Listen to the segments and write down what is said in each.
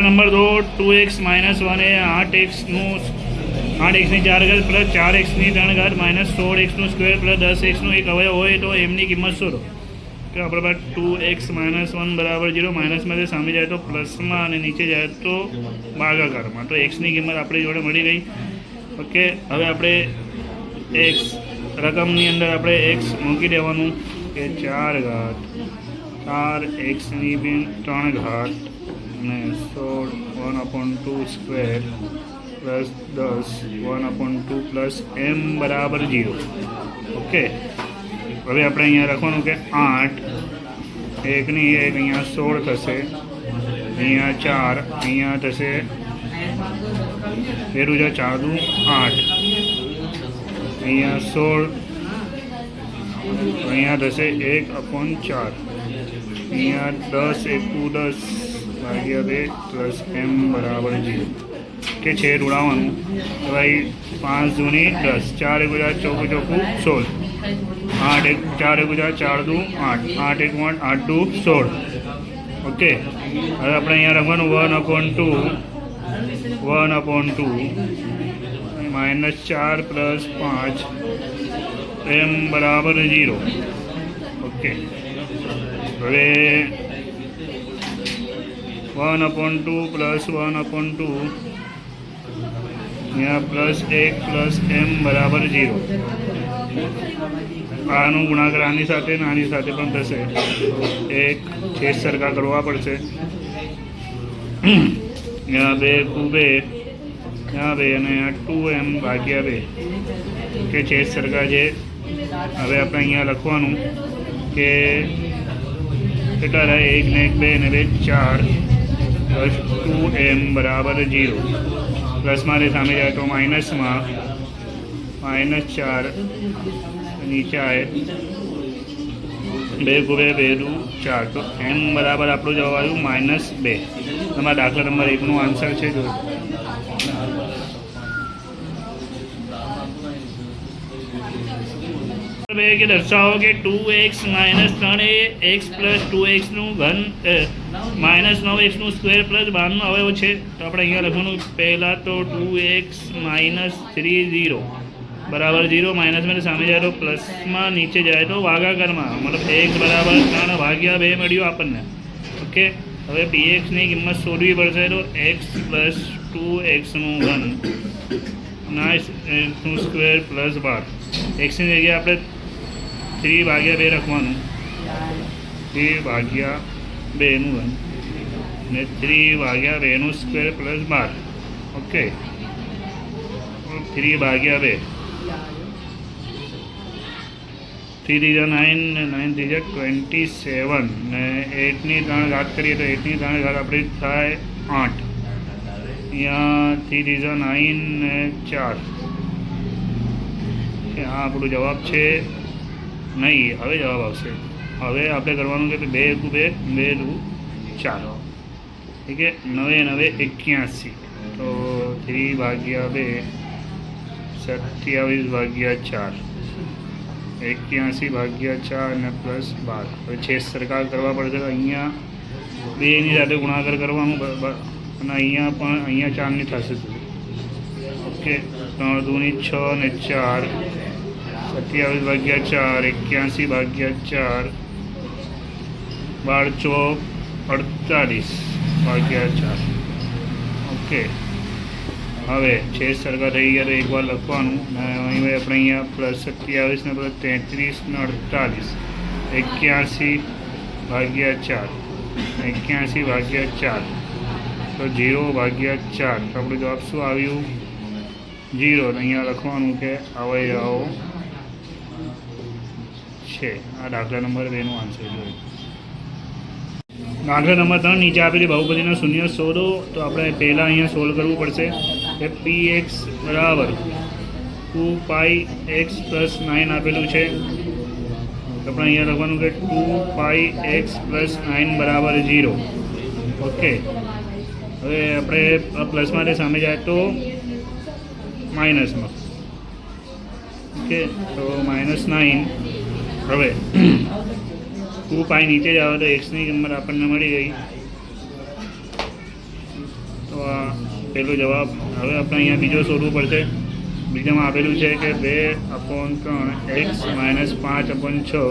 Number 2 2x minus 1 है 8xનું 8xની 4 ઘાત plus 4xની 3 ઘાત માઇનસ 16xનું સ્ક્વેર પ્લસ 10xનું એક અવયવ હોય તો એમની કિંમત શોધો. કે આપણે પાસે 2x માઇનસ 1 બરાબર 0 માઇનસમાંથી સામે જાય તો પ્લસમાં અને નીચે જાય તો ભાગાકારમાં. તો એક્સની કિંમત આપણી જોડે મળી ગઈ. ઓકે, હવે આપણે એક્સ રકમની અંદર આપણે એક્સ મૂકી દેવાનું કે 4 ઘાત 4xની 3 ઘાત અને 16 1/2 સ્ક્વેર પ્લસ 10 1/2 પ્લસ m બરાબર 0. ઓકે, હવે આપણે અહીંયા રાખવાનું કે 8 એકની એક અહીંયા 16 થશે, અહીંયા 4 અહીંયા થશે 2 4 દુ 8 અહીંયા 16 અહીંયા થશે 1/4 અહીંયા 10 એકુ 10 ભાગ્યા 2 પ્લસ m બરાબર 0. કે છે ઉડાવવાનું તો ભાઈ 5 દૂની 10 4 એકુ 4 ચોકું 16 8 1 4 એકુ 4 દુ 8 8 1 8 દુ 16. ઓકે, હવે આપણે અહીંયા રાખવાનું 1/2 માઇનસ 4 પ્લસ 5 m બરાબર 0. ઓકે, હવે 1/2 પ્લસ 1/2 यहाँ प्लस 1 प्लस m बराबर 0. आनु गुणाकार आनी साथे नानी साथे पण थशे. एक छेद सरखा करवा पड़शे. यहाँ 2 कु 2 यहाँ 2 અને यहाँ 2m ભાગ્યા 2 કે છેદ સરખા છે. હવે આપણે અહીંયા લખવાનું કે કેટલા થાય 1 ને 1 2 ને 2 4 પ્લસ 2m બરાબર 0. प्लस मारे सामे जाए तो माइनस में -4 नीचे आए 2 × 2 2 दू 4 तो m बराबर आप जवाब आयु -2. हमारा दाखला नंबर 1 नो आंसर है. जो के दर्शाओ कि 2x माइनस 3 ए एक्स प्लस 2x घन माइनस 9x स्क्वेर प्लस 12 अवयव है. तो આપણે અહીંયા લખવાનું પહેલાં તો 2x માઇનસ 3 0 બરાબર 0 માઇનસમાં સામે જાય તો પ્લસમાં નીચે જાય તો ભાગાકારમાં મતલબ 1 બરાબર 3 ભાગ્યા 2 મળ્યું આપણને. ઓકે, હવે pxની કિંમત શોધવી પડશે. તો x પ્લસ 2xનું ઘન ના સ્ક્વેર પ્લસ 12 એક્સની જગ્યાએ આપણે 3/2 રખવાનું. 3/2 ઘન ને 3/2 સ્ક્વેર પ્લસ 12. ઓકે, 3/2 3 3 9 9 3 27 ને 8ની 3 ઘાત કરીએ તો 8ની 3 ઘાત આપણી થાય 8. અહીંયા 3 3 9 ને 4 કે આ આપણો જવાબ છે નહીં. હવે જવાબ આવશે. હવે આપણે કરવાનું કે 2 × 2 2 દુ 4. ठीक है, 9 9 81 तो 3/2 27/4 81/4 ने प्लस 12. હવે છેદ સરખા કરવા પડશે. અહીંયા 2ની સાથે ગુણાકાર કરવાનું અને અહીંયા પણ અહીંયા 4ની થશે. ઓકે, 3 દૂની 6 ને 4 27/4 81/4 12 ચોક 48/4. ઓકે, હવે છેદ સરખા થઈ ગયા તો એકવાર લખવાનું. અહીં આપણે અહીંયા પ્લસ 27 ને પ્લસ 33 ને 48 81/4 81/4 તો 0/4. તો આપણું જવાબ શું આવ્યું? 0. અહીંયા લખવાનું કે અવયવો છે. આ દાખલા નંબર 2 નો આન્સર જોઈએ. દાખલા નંબર 3 નીચે આપેલી બહુપદીના શૂન્ય શોધો. તો આપણે પહેલાં અહીંયા સોલ્વ કરવું પડશે કે px બરાબર 2πx + 9 આપેલું છે. તો આપણે અહીંયા લખવાનું કે 2πx + 9 બરાબર 0. ઓકે, હવે આપણે પ્લસમાં સામે જાય તો માઇનસમાં. ઓકે, તો -9. હવે 2π નીચે જ આવે તો એક્સની કિંમત આપણને મળી ગઈ પહેલો જવાબ. હવે આપણે અહીંયા બીજો શોધવું પડશે. બીજામાં આપેલું છે કે 2/3 x - 5/6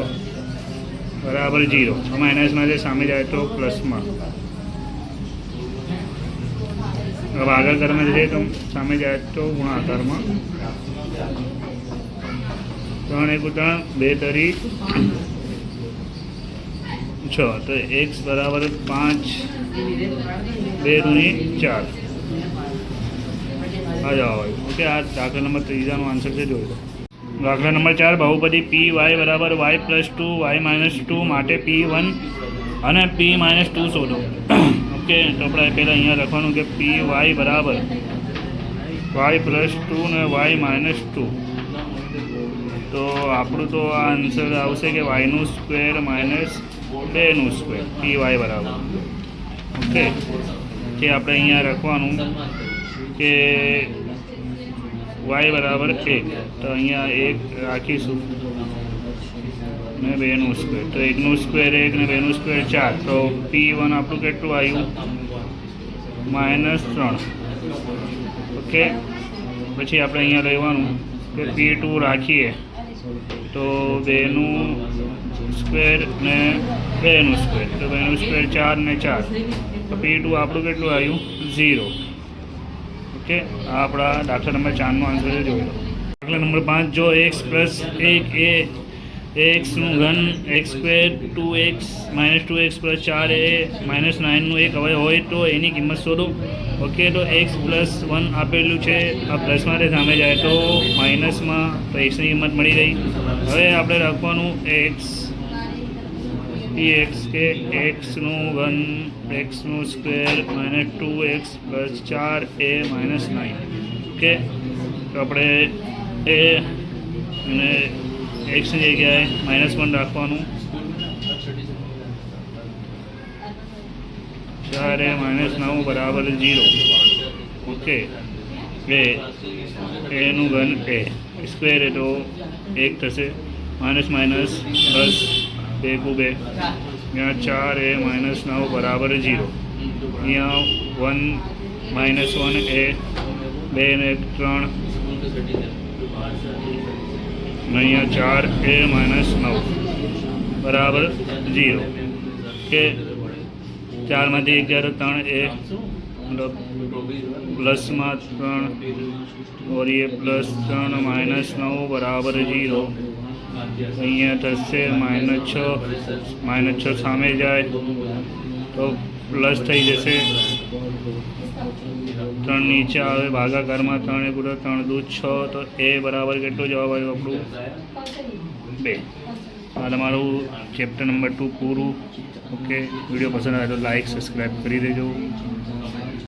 બરાબર 0. માઇનસમાં જે સામે જાય તો પ્લસમાં. હવે આગળ કરવામાં જઈએ તો સામે જાય તો ગુણાકારમાં. 3 × 2 તરી 6 તો x બરાબર 5 2 દૂની 4 આ જવાબ આવ્યો. ઓકે, આ દાખલા નંબર 3 નો આન્સર છે. જોઈ લો. દાખલા નંબર 4 બહુપદી py બરાબર y + 2 y - 2 માટે p1 અને p - 2 શોધો. ઓકે, તો આપણે પહેલાં અહીંયા લખવાનું કે py બરાબર y + 2 ને y - 2. તો આપણું તો આ આન્સર આવશે કે y² - 2² py બરાબર. ઓકે, કે આપણે અહીંયા લખવાનું કે y બરાબર 1. તો અહીંયા 1 રાખીશું ને 2² તો 1² 1 ને 2² 4. તો p1 આપણું કેટલું આવ્યું? -3. ઓકે, પછી આપણે અહીંયા લેવાનું કે p2 રાખીએ તો 2² ને 2² તો 2² 4 ને 4. તો p2 આપણું કેટલું આવ્યું? 0. ઓકે, આ આપણા દાખલા નંબર 4 નો આન્સર જોઈ લો. દાખલા નંબર 5 જો x + 1 એ xનું ઘન x² 2x - 2x + 4 એ -9 નું એક અવયવ હોય તો એની કિંમત શોધો. ઓકે, તો x + 1 આપેલું છે, આ પ્લસમાંથી સામે જાય તો માઇનસમાં, તો xની કિંમત મળી રહી. હવે આપણે રાખવાનું x px કે xનું ઘન x² - 2x + 4 એ -9. ઓકે, તો આપણે એ અને xની જગ્યાએ -1 રાખવાનું. 4 એ -9 બરાબર 0. ઓકે, એનું ઘન એ સ્ક્વેર એ તો 1 થશે, માઇનસ માઇનસ પ્લસ 2 × 2. यहाँ 4 એ -9 બરાબર 0. यहाँ 1 -1 એ 2 ને 3. અહીંયા 4 એ -9 બરાબર 0. કે 4 માંથી 1 જ્યારે 3 એ मतलब प्लसમાં 3 और ये +3 -9 બરાબર 0. અહીંયા થશે -6 સામે જાય તો પ્લસ થઈ જશે. 3 નીચે આવે ભાગાકારમાં 3 × 3 = 6. તો એ બરાબર કેટલો જવાબ આવ્યો આપણું? 2. આ તમારું ચેપ્ટર નંબર 2 પૂરું. ઓકે, વિડીયો પસંદ આવે તો લાઈક સબસ્ક્રાઈબ કરી દેજો.